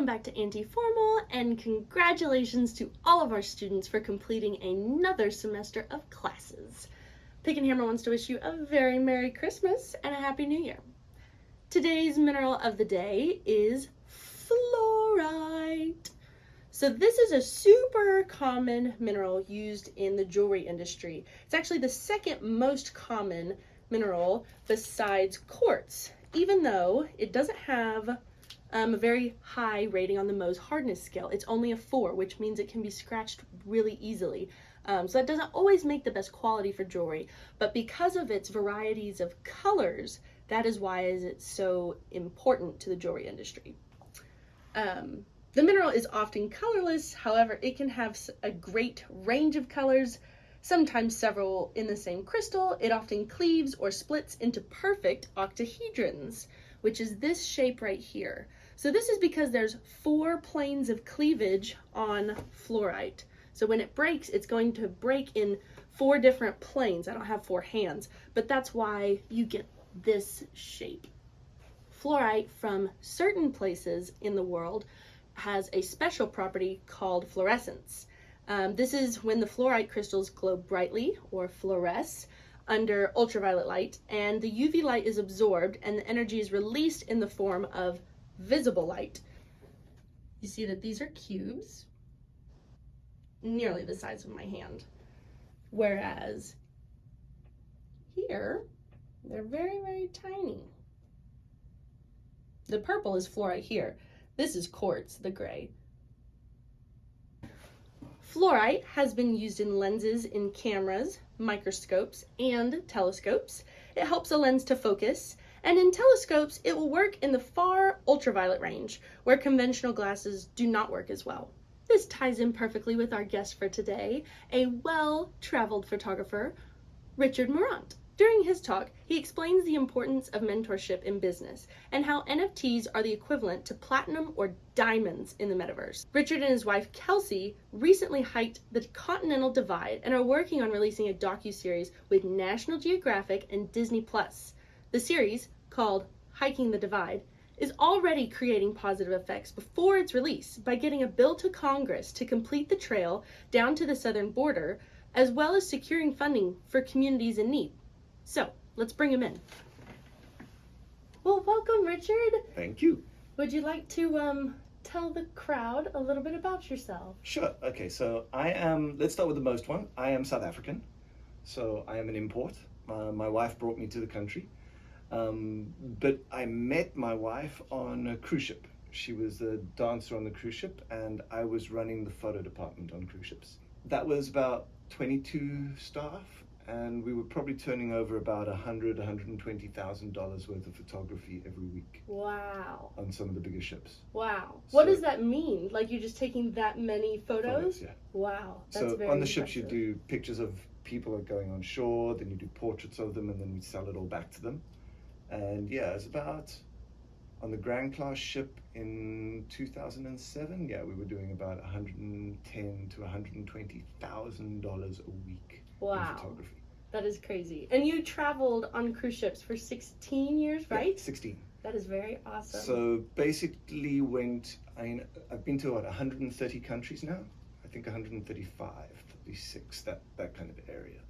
back to Antiformal, and congratulations to all of our students for completing another semester of classes. Pick and Hammer wants to wish you a very Merry Christmas and a Happy New Year. Today's mineral of the day is fluorite. So this is a super common mineral used in the jewelry industry. It's actually the second most common mineral besides quartz, even though it doesn't have a very high rating on the Mohs hardness scale. It's only a 4, which means it can be scratched really easily. So that doesn't always make the best quality for jewelry, but because of its varieties of colors, that is why it's so important to the jewelry industry. The mineral is often colorless, however, it can have a great range of colors, sometimes several in the same crystal. It often cleaves or splits into perfect octahedrons, which is this shape right here. So this is because there's 4 planes of cleavage on fluorite. So when it breaks, it's going to break in 4 different planes. I don't have 4 hands, but that's why you get this shape. Fluorite from certain places in the world has a special property called fluorescence. This is when the fluorite crystals glow brightly or fluoresce under ultraviolet light, and the UV light is absorbed and the energy is released in the form of visible light. You see that these are cubes, nearly the size of my hand, whereas here they're very, very tiny. The purple is fluorite here. This is quartz, the gray. Fluorite has been used in lenses in cameras, microscopes, and telescopes. It helps a lens to focus, and in telescopes, it will work in the far ultraviolet range, where conventional glasses do not work as well. This ties in perfectly with our guest for today, a well-traveled photographer, Richard Mourant. During his talk, he explains the importance of mentorship in business and how NFTs are the equivalent to platinum or diamonds in the metaverse. Richard and his wife, Kelsey, recently hiked the Continental Divide and are working on releasing a docu-series with National Geographic and Disney+. The series, called Hiking the Divide, is already creating positive effects before its release by getting a bill to Congress to complete the trail down to the southern border, as well as securing funding for communities in need. So, let's bring him in. Well, welcome, Richard. Thank you. Would you like to tell the crowd a little bit about yourself? Sure. Okay, so let's start with the most one. I am South African, so I am an import. My wife brought me to the country, but I met my wife on a cruise ship. She was a dancer on the cruise ship, and I was running the photo department on cruise ships. That was about 22 staff, and we were probably turning over about $120,000 worth of photography every week. Wow. On some of the bigger ships. Wow. What does that mean? Like you're just taking that many photos? Yeah. Wow. That's so very on the ships impressive. you do pictures of people going on shore, then you do portraits of them, and then we sell it all back to them. And yeah, it's about, on the Grand Class ship in 2007, we were doing about $110,000 to $120,000 a week. Wow. In photography. That is crazy. And you traveled on cruise ships for 16 years, right? Yeah, 16. That is very awesome. So basically I've been to 130 countries now. I think 135, 36, that kind of area.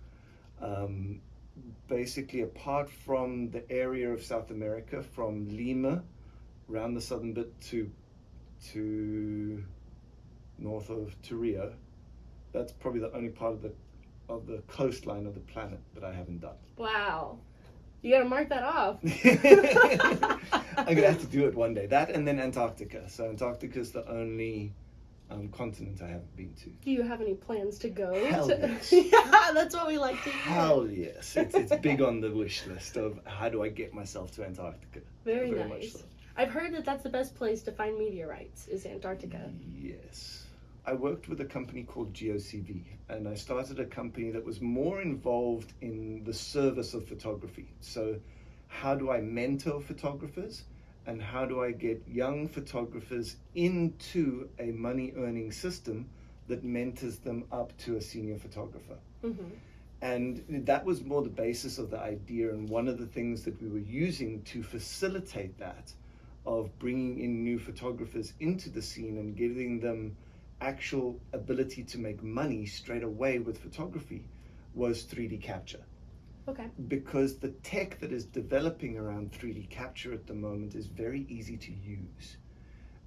Basically, apart from the area of South America, from Lima, around the southern bit to north of Rio, that's probably the only part of the coastline of the planet that I haven't done. Wow. You gotta mark that off. I'm gonna have to do it one day. That and then Antarctica. So Antarctica is the only continent I haven't been to. Do you have any plans to go? Hell yes. Yeah, that's what we like to hear. Hell yes. It's big on the wish list of how do I get myself to Antarctica. Very much nice. So. I've heard that that's the best place to find meteorites, is Antarctica. Yes. I worked with a company called GOCV, and I started a company that was more involved in the service of photography. So how do I mentor photographers, and how do I get young photographers into a money-earning system that mentors them up to a senior photographer? Mm-hmm. And that was more the basis of the idea, and one of the things that we were using to facilitate that of bringing in new photographers into the scene and giving them actual ability to make money straight away with photography was 3D capture. Okay. Because the tech that is developing around 3D capture at the moment is very easy to use.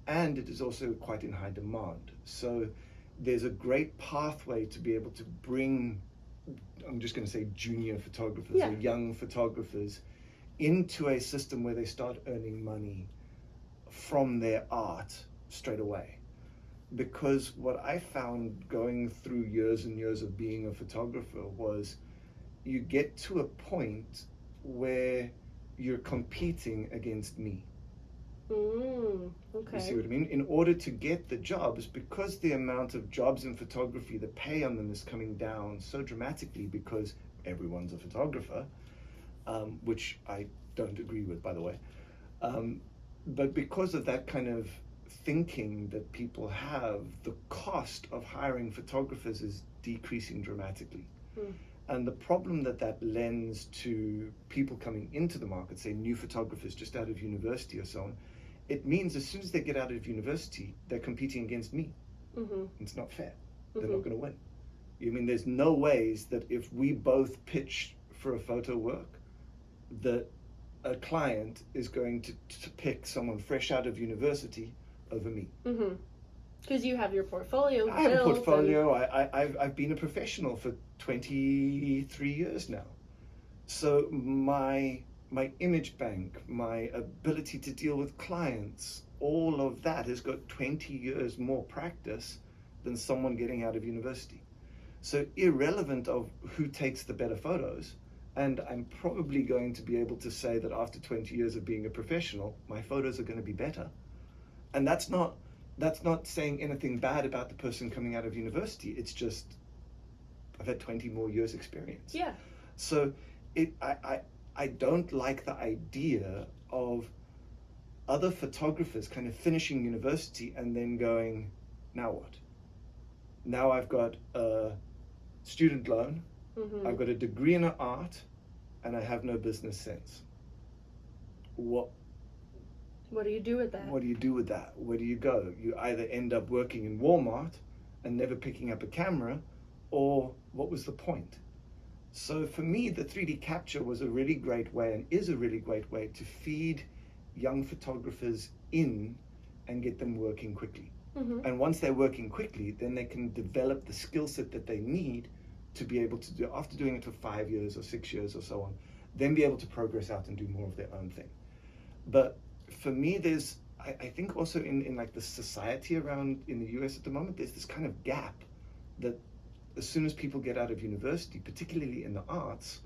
And it is also quite in high demand. So there's a great pathway to be able to bring, I'm just going to say junior photographers or young photographers into a system where they start earning money from their art straight away. Because what I found going through years and years of being a photographer was you get to a point where you're competing against me. Okay. You see what I mean? In order to get the jobs, because the amount of jobs in photography, the pay on them is coming down so dramatically because everyone's a photographer, which I don't agree with, by the way. But because of that kind of thinking that people have, the cost of hiring photographers is decreasing dramatically. And the problem that lends to people coming into the market, say new photographers just out of university or so on, it means as soon as they get out of university, they're competing against me. It's not fair. They're not going to win. I mean, there's no ways that if we both pitch for a photo work, that a client is going to pick someone fresh out of university over me. Because you have your portfolio. I have a portfolio. I've been a professional for 23 years now. So my image bank, my ability to deal with clients, all of that has got 20 years more practice than someone getting out of university. So irrelevant of who takes the better photos, and I'm probably going to be able to say that after 20 years of being a professional, my photos are going to be better. And that's not saying anything bad about the person coming out of university. It's just I've had 20 more years experience. Yeah. So I don't like the idea of other photographers kind of finishing university and then going, now what? Now I've got a student loan, I've got a degree in art, and I have no business sense. What do you do with that? What do you do with that? Where do you go? You either end up working in Walmart and never picking up a camera, or what was the point? So for me, the 3D capture was a really great way, and is a really great way, to feed young photographers in and get them working quickly. And once they're working quickly, then they can develop the skill set that they need to be able to do, after doing it for 5 years or 6 years or so on, then be able to progress out and do more of their own thing. But for me, there's, I think also in like the society around in the US at the moment, there's this kind of gap that as soon as people get out of university, particularly in the arts,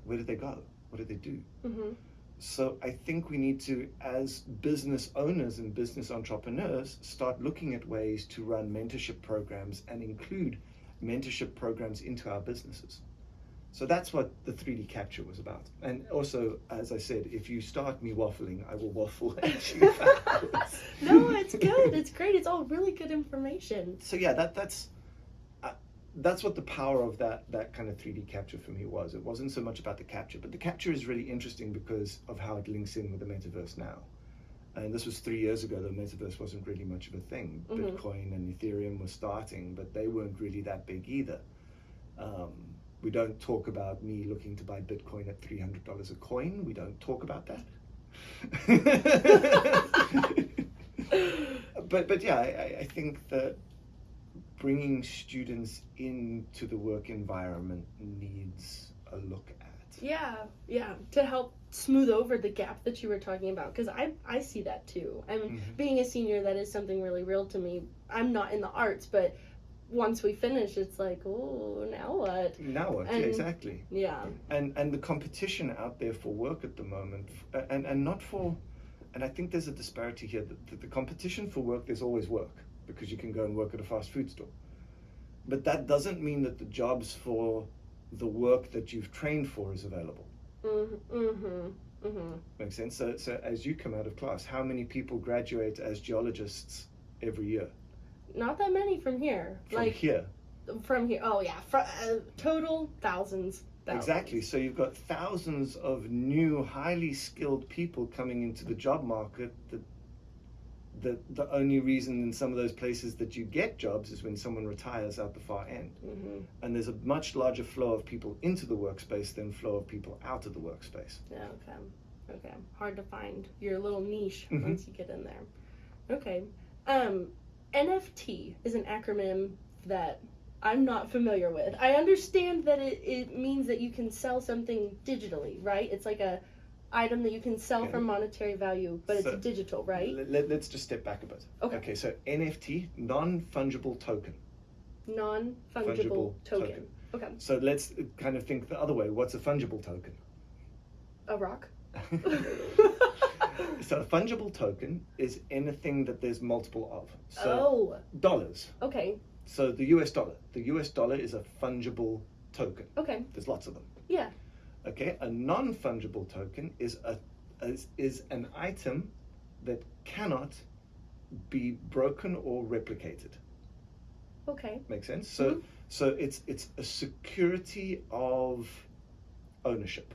where do they go? What do they do? So I think we need to, as business owners and business entrepreneurs, start looking at ways to run mentorship programs and include mentorship programs into our businesses. So that's what the 3D capture was about. And also, as I said, if you start me waffling, I will waffle at you afterwards. No, it's good. It's great. It's all really good information. So yeah, that's what the power of that kind of 3D capture for me was. It wasn't so much about the capture, but the capture is really interesting because of how it links in with the metaverse now. And this was 3 years ago. The metaverse wasn't really much of a thing. Bitcoin and Ethereum were starting, but they weren't really that big either. We don't talk about me looking to buy Bitcoin at $300 a coin. We don't talk about that. but yeah, I think that bringing students into the work environment needs a look at. Yeah, to help smooth over the gap that you were talking about, because I see that too. I mean, being a senior, that is something really real to me. I'm not in the arts, but once we finish, it's like, oh, now what? Now what? And, yeah, exactly. Yeah. And the competition out there for work at the moment, and not for, and I think there's a disparity here. The competition for work, there's always work, because you can go and work at a fast food store. But that doesn't mean that the jobs for the work that you've trained for is available. Makes sense? So as you come out of class, how many people graduate as geologists every year? Not that many from here. From here. Oh yeah, total thousands. Exactly. So you've got thousands of new, highly skilled people coming into the job market that The only reason in some of those places that you get jobs is when someone retires out the far end. And there's a much larger flow of people into the workspace than flow of people out of the workspace. Yeah, okay. Hard to find your little niche once you get in there. Okay. NFT is an acronym that I'm not familiar with. I understand that it means that you can sell something digitally, right? It's like a item that you can sell for monetary value, but it's digital, right? Let's just step back a bit. Okay. So NFT, non-fungible token. Non-fungible token. Okay. So let's kind of think the other way. What's a fungible token? A rock. So a fungible token is anything that there's multiple of. So dollars. Okay. So the US dollar. The US dollar is a fungible token. Okay. There's lots of them. Yeah. Okay. A non-fungible token is an item that cannot be broken or replicated. Okay. Makes sense? So it's a security of ownership.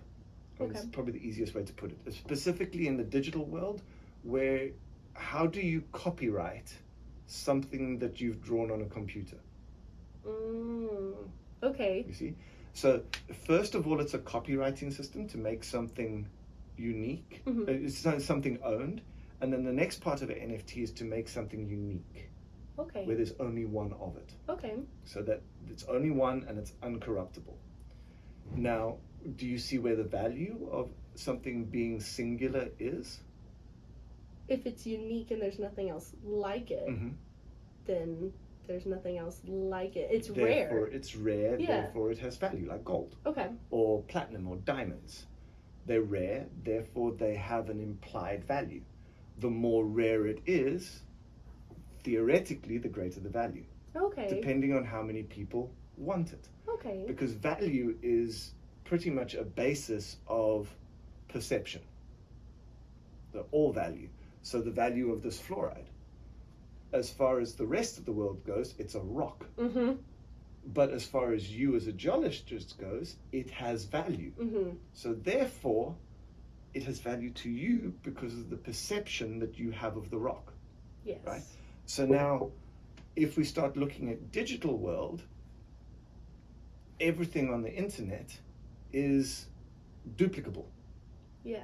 It's probably the easiest way to put it. Specifically in the digital world, where how do you copyright something that you've drawn on a computer? Okay. You see? So first of all, it's a copywriting system to make something unique. It's something owned. And then the next part of an NFT is to make something unique. Okay. Where there's only one of it. Okay. So that it's only one and it's uncorruptible. Now, do you see where the value of something being singular is? If it's unique and there's nothing else like it, then there's nothing else like it. It's rare. Therefore, it's rare, therefore it has value, like gold. Okay. Or platinum or diamonds. They're rare, therefore they have an implied value. The more rare it is, theoretically, the greater the value. Okay. Depending on how many people want it. Okay. Because value is pretty much a basis of perception. All value. So the value of this fluoride. As far as the rest of the world goes, it's a rock. But as far as you as a geologist goes, it has value. So therefore, it has value to you because of the perception that you have of the rock. Yes. Right? So now, if we start looking at digital world, everything on the internet is duplicable. Yeah.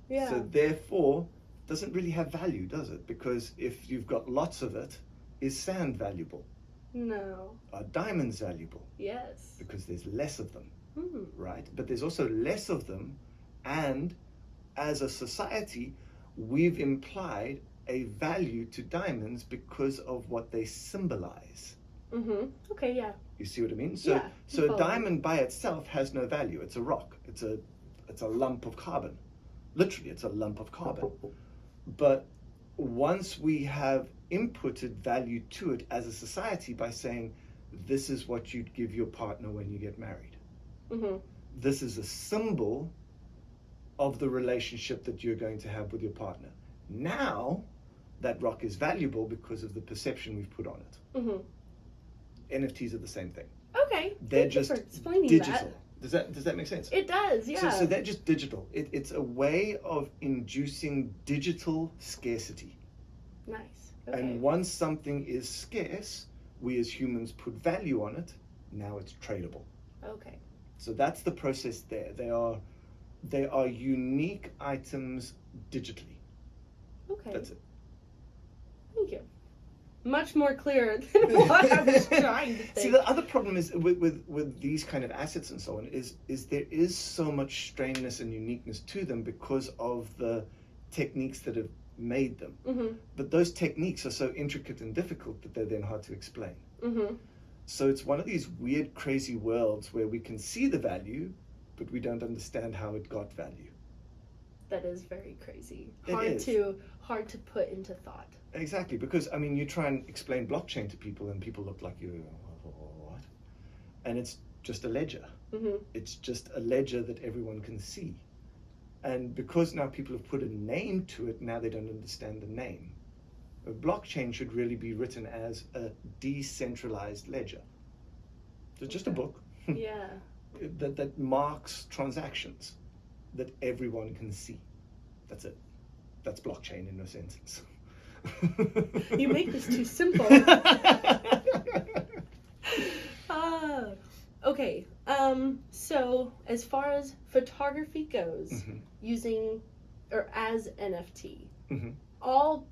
Yeah. So therefore, it doesn't really have value, does it? Because if you've got lots of it, is sand valuable? No. Are diamonds valuable? Yes. Because there's less of them, right? But there's also less of them, and as a society, we've implied a value to diamonds because of what they symbolize. Okay, yeah. You see what I mean? So a diamond by itself has no value. It's a rock. It's a lump of carbon. Literally, it's a lump of carbon. But once we have inputted value to it as a society by saying, this is what you'd give your partner when you get married. This is a symbol of the relationship that you're going to have with your partner. Now, that rock is valuable because of the perception we've put on it. NFTs are the same thing. Okay. They're Thank you just for explaining digital. That. Does that make sense? It does, yeah. So they're just digital. It's a way of inducing digital scarcity. Nice. Okay. And once something is scarce, we as humans put value on it. Now it's tradable. Okay. So that's the process there. They are unique items digitally. Okay. That's it. Thank you. Much more clear than what I was trying to think. See, the other problem is with these kind of assets and so on is there is so much strangeness and uniqueness to them because of the techniques that have made them. But those techniques are so intricate and difficult that they're then hard to explain. So it's one of these weird, crazy worlds where we can see the value, but we don't understand how it got value. That is very crazy. It Hard to put into thought. Exactly, because I mean, you try and explain blockchain to people, and people look like you. What? And it's just a ledger. It's just a ledger that everyone can see. And because now people have put a name to it, now they don't understand the name. A blockchain should really be written as a decentralized ledger. So just a book. Yeah. that marks transactions that everyone can see. That's it. That's blockchain in a sentence. You make this too simple. Okay. So as far as photography goes, using or as NFT, all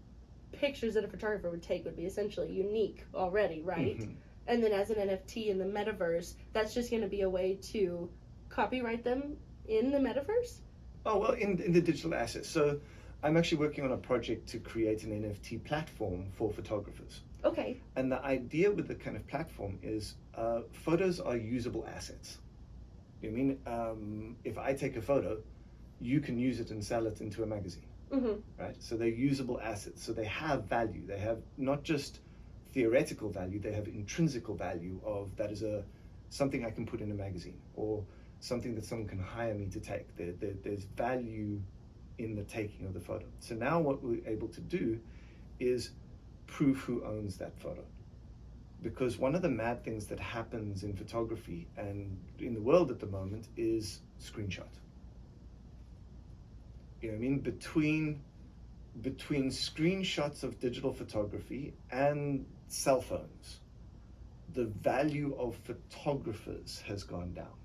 pictures that a photographer would take would be essentially unique already, right? And then as an NFT in the metaverse, that's just going to be a way to copyright them in the metaverse? Oh, well, in the digital assets. So I'm actually working on a project to create an NFT platform for photographers. Okay. And the idea with the kind of platform is photos are usable assets. You mean, if I take a photo, you can use it and sell it into a magazine, right? So they're usable assets. So they have value. They have not just theoretical value, they have intrinsical value of that is something I can put in a magazine or something that someone can hire me to take. There's value in the taking of the photo. So now what we're able to do is prove who owns that photo. Because one of the mad things that happens in photography and in the world at the moment is screenshot. You know what I mean? Between screenshots of digital photography and cell phones, the value of photographers has gone down.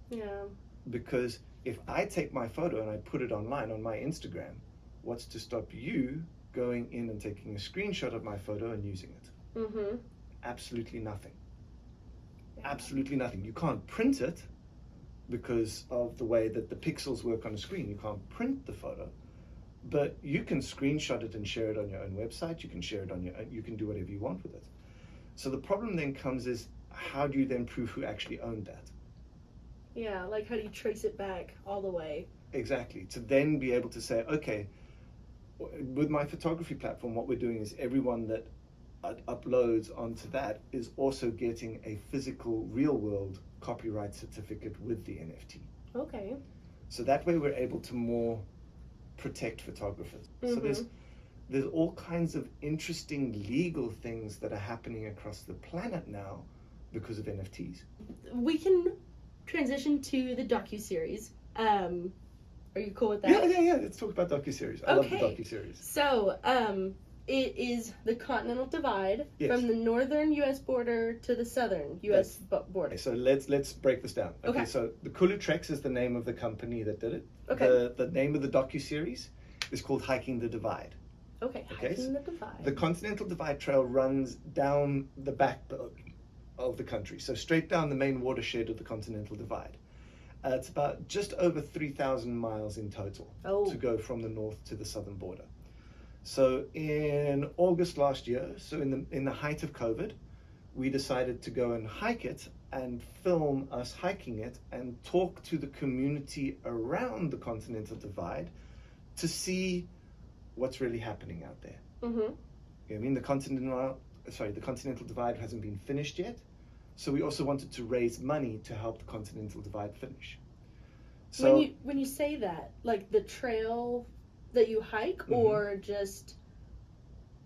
Yeah. Because if I take my photo and I put it online on my Instagram, what's to stop you going in and taking a screenshot of my photo and using it? Absolutely nothing. Yeah. Absolutely nothing. You can't print it because of the way that the pixels work on a screen. You can't print the photo, but you can screenshot it and share it on your own website. You can share it on your own, you can do whatever you want with it. So the problem then comes is, how do you then prove who actually owned that? Yeah, like how do you trace it back all the way? Exactly. To then be able to say, okay, with my photography platform, what we're doing is everyone that uploads onto that is also getting a physical, real world copyright certificate with the NFT. Okay. So that way we're able to more protect photographers. So there's all kinds of interesting legal things that are happening across the planet now because of NFTs. We can transition to the docu-series. Are you cool with that? Yeah. Let's talk about docu-series. I love the docu-series. So, it is the Continental Divide from the northern U.S. border to the southern U.S. border. Okay, so let's break this down. Okay, so the Kulutrex is the name of the company that did it. Okay. The name of the docu-series is called Hiking the Divide. Okay, Hiking the Divide. The Continental Divide Trail runs down the backbone of the country, so straight down the main watershed of the Continental Divide. It's about just over 3,000 miles in total to go from the north to the southern border. So in August last year, so in the height of COVID, we decided to go and hike it and film us hiking it and talk to the community around the Continental Divide to see what's really happening out there. You know what I mean? The Continental Divide hasn't been finished yet. So we also wanted to raise money to help the Continental Divide finish. So when you say that, like the trail that you hike or just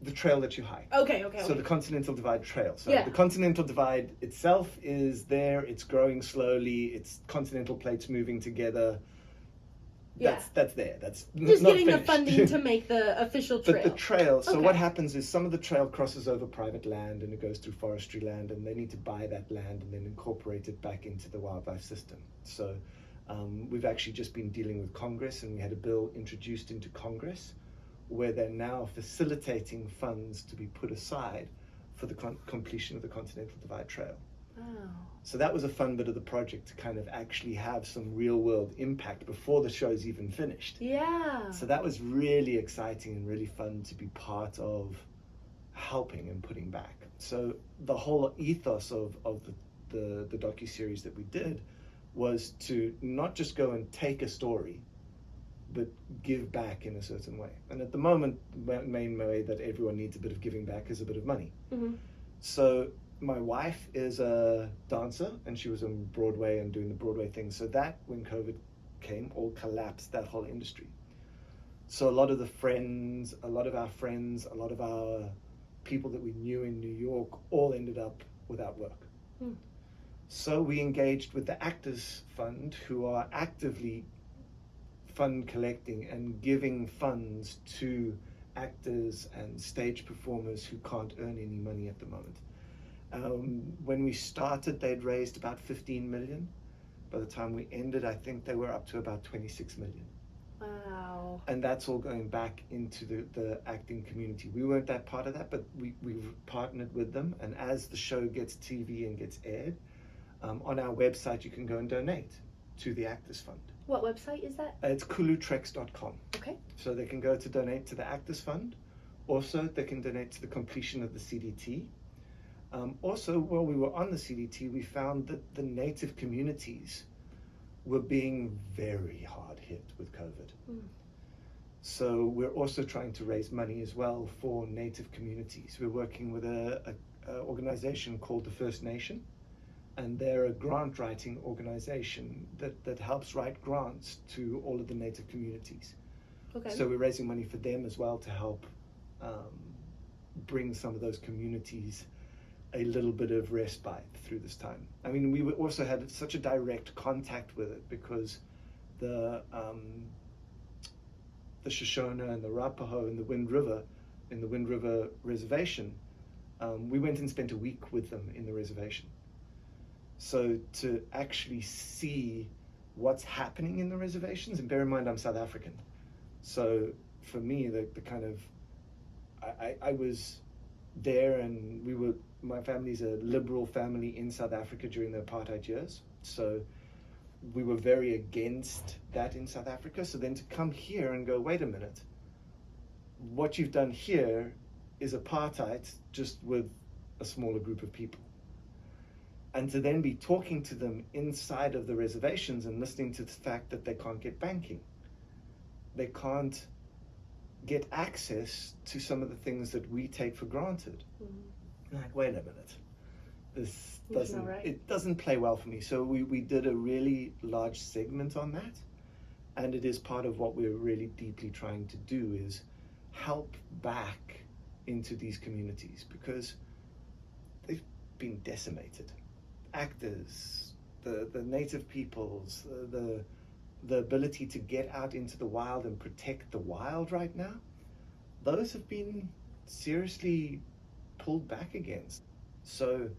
the trail that you hike. Okay. So the Continental Divide Trail. So the Continental Divide itself is there, it's growing slowly, it's continental plates moving together. That's there. That's just not getting finished. the funding to make the official trail. But the trail, so what happens is some of the trail crosses over private land and it goes through forestry land, and they need to buy that land and then incorporate it back into the wildlife system. So we've actually just been dealing with Congress, and we had a bill introduced into Congress where they're now facilitating funds to be put aside for the completion of the Continental Divide Trail. Wow. So that was a fun bit of the project, to kind of actually have some real world impact before the show's even finished. Yeah. So that was really exciting and really fun to be part of helping and putting back. So the whole ethos of the docu-series that we did was to not just go and take a story, but give back in a certain way. And at the moment, the main way that everyone needs a bit of giving back is a bit of money. So my wife is a dancer, and she was on Broadway and doing the Broadway thing. So that, when COVID came, all collapsed that whole industry. So a lot of our friends, a lot of our people that we knew in New York all ended up without work. So we engaged with the Actors Fund, who are actively fund collecting and giving funds to actors and stage performers who can't earn any money at the moment. When we started, they'd raised about 15 million. By the time we ended, I think they were up to about 26 million. Wow. And that's all going back into the acting community. We weren't that part of that, but we've partnered with them. And as the show gets TV and gets aired, on our website, you can go and donate to the Actors Fund. What website is that? It's kulutrex.com. Okay. So they can go to donate to the Actors Fund. Also, they can donate to the completion of the CDT. Also, while we were on the CDT, we found that the native communities were being very hard hit with COVID. So we're also trying to raise money as well for native communities. We're working with a organization called the First Nation, and they're a grant writing organization that helps write grants to all of the native communities. Okay. So we're raising money for them as well to help bring some of those communities a little bit of respite through this time. I mean, we also had such a direct contact with it because the Shoshone and the Rapaho in the Wind River Reservation, we went and spent a week with them in the reservation. So to actually see what's happening in the reservations, and bear in mind I'm South African, so for me the kind of I was there, and my family's a liberal family in South Africa during the apartheid years, so we were very against that in South Africa. So then to come here and go, wait a minute, what you've done here is apartheid just with a smaller group of people. And to then be talking to them inside of the reservations and listening to the fact that they can't get banking, they can't get access to some of the things that we take for granted. Like, wait a minute, this doesn't, right. It doesn't play well for me. So we did a really large segment on that, and it is part of what we're really deeply trying to do, is help back into these communities, because they've been decimated. Actors, the native peoples, the ability to get out into the wild and protect the wild right now, those have been seriously pulled back against. So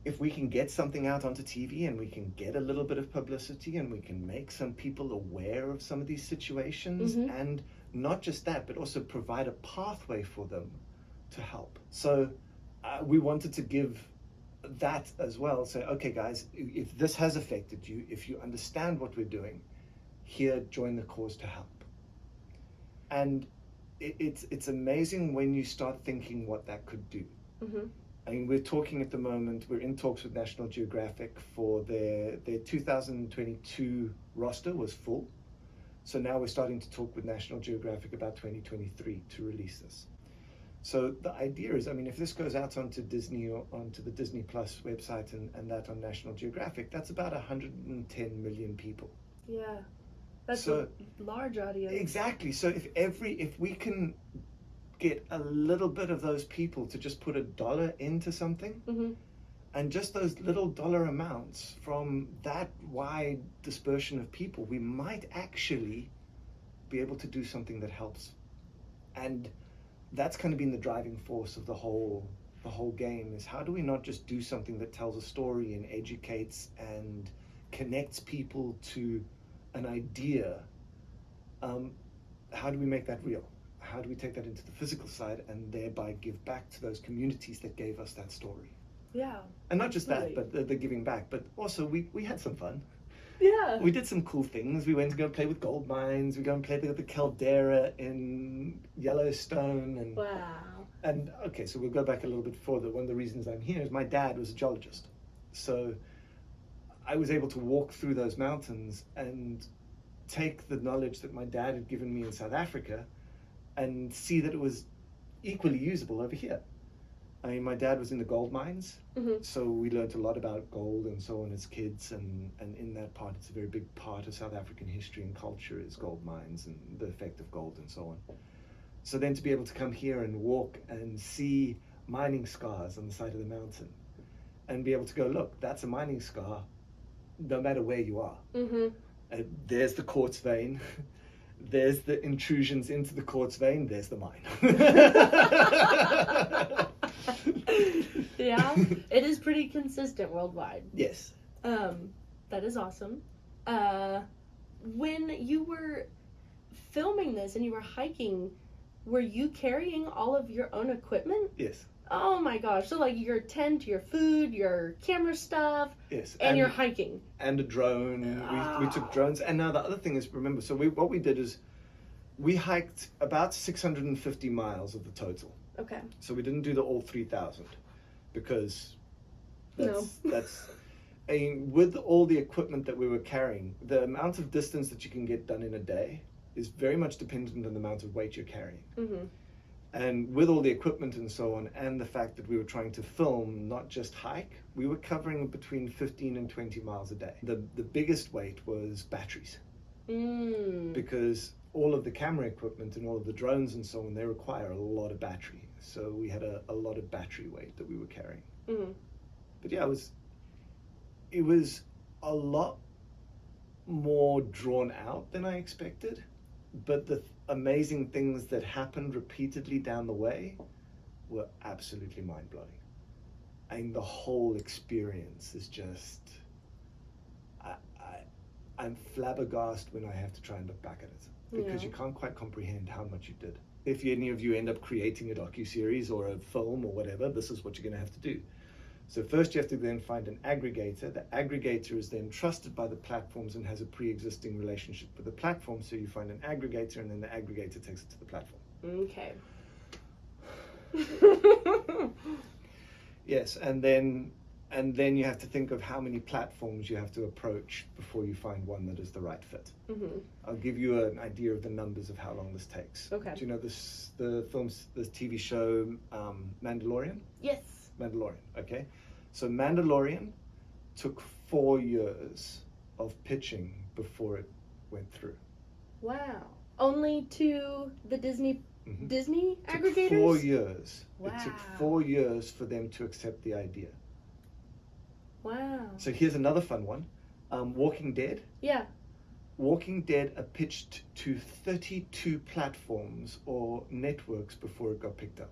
if we can get something out onto TV and we can get a little bit of publicity and we can make some people aware of some of these situations, and not just that, but also provide a pathway for them to help. So we wanted to give that as well. Say, okay guys, if this has affected you, if you understand what we're doing, here, join the cause to help. And it's amazing when you start thinking what that could do. I mean, we're talking at the moment, we're in talks with National Geographic for their 2022 roster was full. So now we're starting to talk with National Geographic about 2023 to release this. So the idea is, I mean, if this goes out onto Disney or onto the Disney Plus website and that on National Geographic, that's about 110 million people. Yeah, that's So, a large audience. Exactly. So if we can get a little bit of those people to just put $1 into something, and just those little dollar amounts from that wide dispersion of people, we might actually be able to do something that helps. And that's kind of been the driving force of the whole game, is how do we not just do something that tells a story and educates and connects people to an idea, how do we make that real? How do we take that into the physical side and thereby give back to those communities that gave us that story? Yeah. And not just absolutely. that, but the giving back, but also we had some fun. Yeah. We did some cool things. We went to go play with gold mines. We go and play the caldera in Yellowstone. And Wow. And okay, so we'll go back a little bit further. One of the reasons I'm here is my dad was a geologist. So I was able to walk through those mountains and take the knowledge that my dad had given me in South Africa and see that it was equally usable over here. I mean, my dad was in the gold mines, so we learned a lot about gold and so on as kids, and in that part, it's a very big part of South African history and culture is gold mines and the effect of gold and so on. So then to be able to come here and walk and see mining scars on the side of the mountain and be able to go, look, that's a mining scar no matter where you are. There's the quartz vein, there's the intrusions into the quartz vein, there's the mine. Yeah, it is pretty consistent worldwide. Yes. That is awesome. When you were filming this and you were hiking, were you carrying all of your own equipment? Yes. Oh my gosh. So like your tent, your food, your camera stuff, Yes. and you're hiking. And a drone. We took drones. And now the other thing is, remember, so what we did is we hiked about 650 miles of the total. Okay. So we didn't do the all 3,000 because that's I mean, with all the equipment that we were carrying, the amount of distance that you can get done in a day is very much dependent on the amount of weight you're carrying. Mm-hmm. And with all the equipment and so on, and the fact that we were trying to film, not just hike, we were covering between 15 and 20 miles a day. The biggest weight was batteries. Because all of the camera equipment and all of the drones and so on, they require a lot of battery. So we had a lot of battery weight that we were carrying. Mm-hmm. But yeah, it was a lot more drawn out than I expected. But the amazing things that happened repeatedly down the way were absolutely mind-blowing. I mean, the whole experience is just... I'm flabbergasted when I have to try and look back at it, because you can't quite comprehend how much you did. If any of you end up creating a docu-series or a film or whatever, this is what you're going to have to do. So first you have to then find an aggregator. The aggregator is then trusted by the platforms and has a pre-existing relationship with the platform. So you find an aggregator, and then the aggregator takes it to the platform. Okay. Yes, and then you have to think of how many platforms you have to approach before you find one that is the right fit. Mm-hmm. I'll give you an idea of the numbers of how long this takes. Okay. Do you know the TV show Mandalorian? Yes. Mandalorian, okay. So Mandalorian took 4 years of pitching before it went through. Wow. Only to the Disney aggregators? It took 4 years. Wow. It took 4 years for them to accept the idea. Wow. So here's another fun one. Walking Dead. Yeah. Walking Dead are pitched to 32 platforms or networks before it got picked up.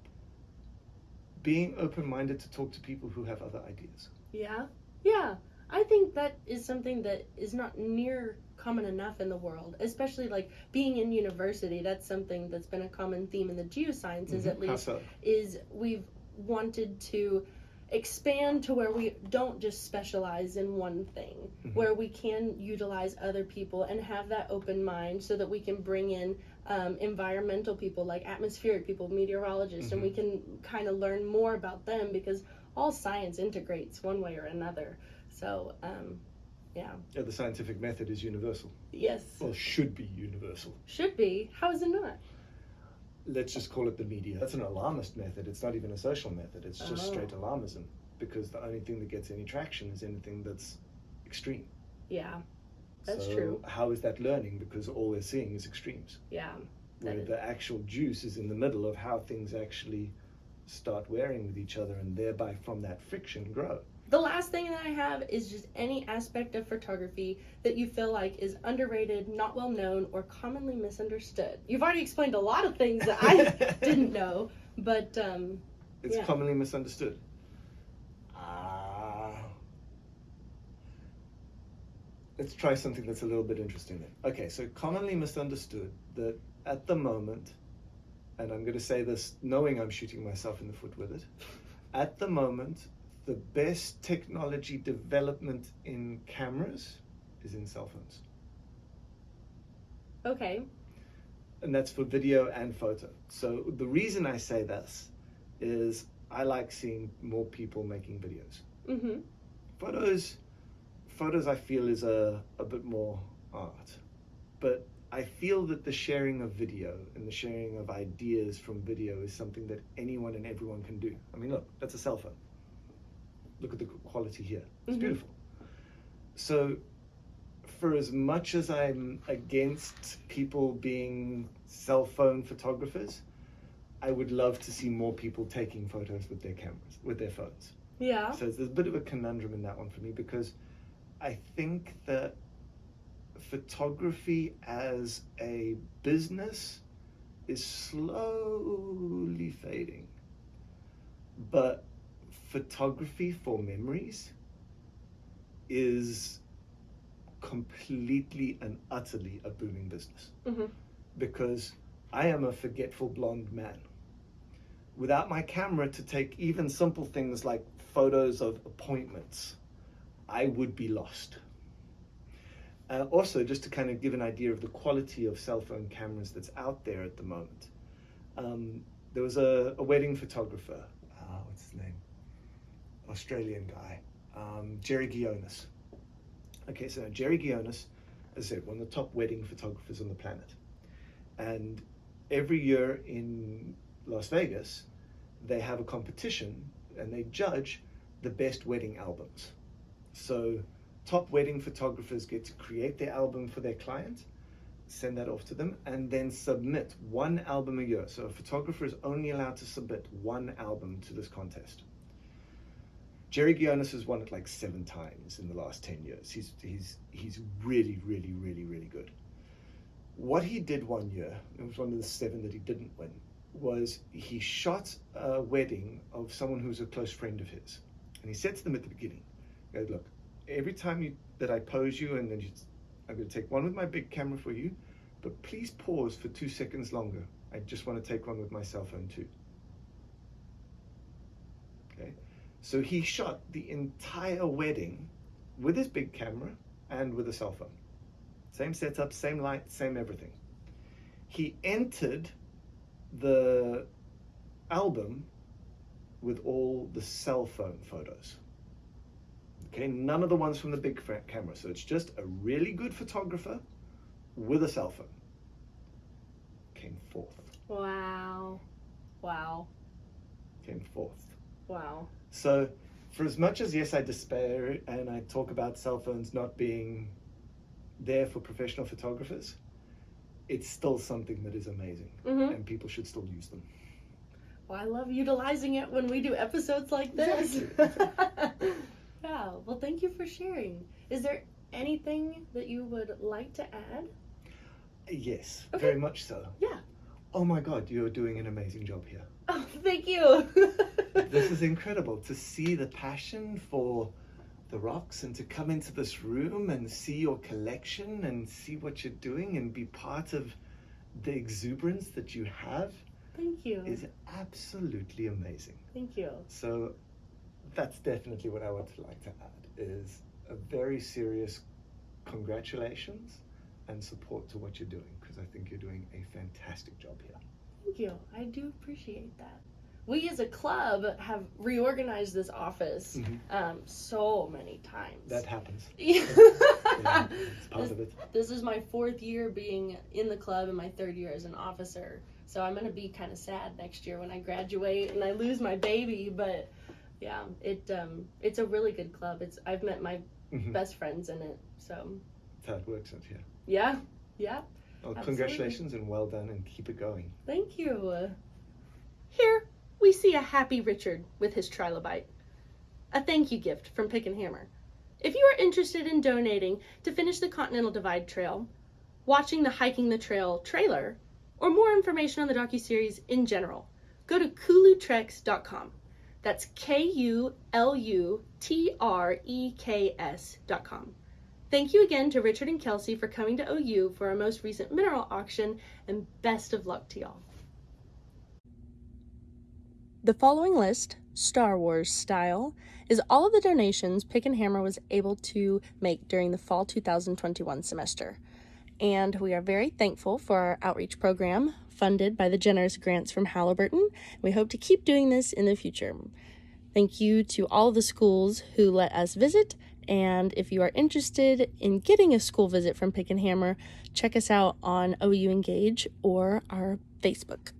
Being open-minded to talk to people who have other ideas. Yeah. Yeah. I think that is something that is not near common enough in the world, especially like being in university. That's something that's been a common theme in the geosciences, at least. How so? Is we've wanted to expand to where we don't just specialize in one thing, where we can utilize other people and have that open mind, so that we can bring in environmental people, like atmospheric people, meteorologists, and we can kind of learn more about them, because all science integrates one way or another. So yeah, the scientific method is universal. Yes. Well, should be universal. Should be. How is it not? Let's just call it the media. That's an alarmist method. It's not even a social method. It's just straight alarmism, because the only thing that gets any traction is anything that's extreme. Yeah, that's so true. How is that learning? Because all we're seeing is extremes. Yeah. Where the actual juice is in the middle of how things actually start wearing with each other, and thereby from that friction grow. The last thing that I have is just any aspect of photography that you feel like is underrated, not well known, or commonly misunderstood. You've already explained a lot of things that I didn't know, but it's commonly misunderstood. Let's try something that's a little bit interesting then. Okay, so commonly misunderstood that at the moment, and I'm going to say this knowing I'm shooting myself in the foot with it, at the moment, the best technology development in cameras is in cell phones. Okay. And that's for video and photo. So the reason I say this is I like seeing more people making videos. Mm-hmm. Photos I feel is a bit more art. But I feel that the sharing of video and the sharing of ideas from video is something that anyone and everyone can do. I mean, look, that's a cell phone. Look at the quality here. It's beautiful. So for as much as I'm against people being cell phone photographers, I would love to see more people taking photos with their cameras, with their phones. Yeah. So there's a bit of a conundrum in that one for me, because I think that photography as a business is slowly fading, but photography for memories is completely and utterly a booming business. Mm-hmm. Because I am a forgetful blonde man. Without my camera to take even simple things like photos of appointments, I would be lost. Also, just to kind of give an idea of the quality of cell phone cameras that's out there at the moment, there was a wedding photographer, what's his name? Australian guy, Jerry Guionis. Okay, so Jerry Guionis, as I said, one of the top wedding photographers on the planet. And every year in Las Vegas, they have a competition and they judge the best wedding albums. So top wedding photographers get to create their album for their client, send that off to them, and then submit one album a year. So a photographer is only allowed to submit one album to this contest. Jerry Guionis has won it like 7 times in the last 10 years. He's really, really, really, really good. What he did one year, it was one of the 7 that he didn't win, was he shot a wedding of someone who was a close friend of his. And he said to them at the beginning, he goes, look, every time that I pose you, and then I'm going to take one with my big camera for you, but please pause for 2 seconds longer. I just want to take one with my cell phone too. Okay. So he shot the entire wedding with his big camera and with a cell phone. Same setup, same light, same everything. He entered the album with all the cell phone photos. Okay, none of the ones from the big camera. So it's just a really good photographer with a cell phone. Came 4th. Wow. Wow. Came 4th. Wow. So for as much as, yes, I despair and I talk about cell phones not being there for professional photographers, it's still something that is amazing. Mm-hmm. And people should still use them. Well, I love utilizing it when we do episodes like this. Exactly. Yeah, well, thank you for sharing. Is there anything that you would like to add? Yes, Okay. very much so. Yeah. Oh my God, you're doing an amazing job here. Oh, thank you. This is incredible to see the passion for the rocks and to come into this room and see your collection and see what you're doing and be part of the exuberance that you have. Thank you. Is absolutely amazing. Thank you. So that's definitely what I would like to add, is a very serious congratulations and support to what you're doing, because I think you're doing a fantastic job here. Thank you. I do appreciate that. We as a club have reorganized this office so many times. That happens. Yeah. Yeah, it's part of it. This is my 4th year being in the club and my 3rd year as an officer. So I'm going to be kind of sad next year when I graduate and I lose my baby. But yeah, it's a really good club. I've met my best friends in it. So That's how it works out here. yeah. Yeah. Well, Absolutely. congratulations and well done, and keep it going. Thank you. Here we see a happy Richard with his trilobite. A thank you gift from Pick and Hammer. If you are interested in donating to finish the Continental Divide Trail, watching the Hiking the Trail trailer, or more information on the docu-series in general, go to kulutrex.com. That's KULUTREKS.com. Thank you again to Richard and Kelsey for coming to OU for our most recent mineral auction, and best of luck to y'all. The following list, Star Wars style, is all of the donations Pick and Hammer was able to make during the fall 2021 semester. And we are very thankful for our outreach program, funded by the generous grants from Halliburton. We hope to keep doing this in the future. Thank you to all of the schools who let us visit. And if you are interested in getting a school visit from Pick and Hammer, check us out on OU Engage or our Facebook.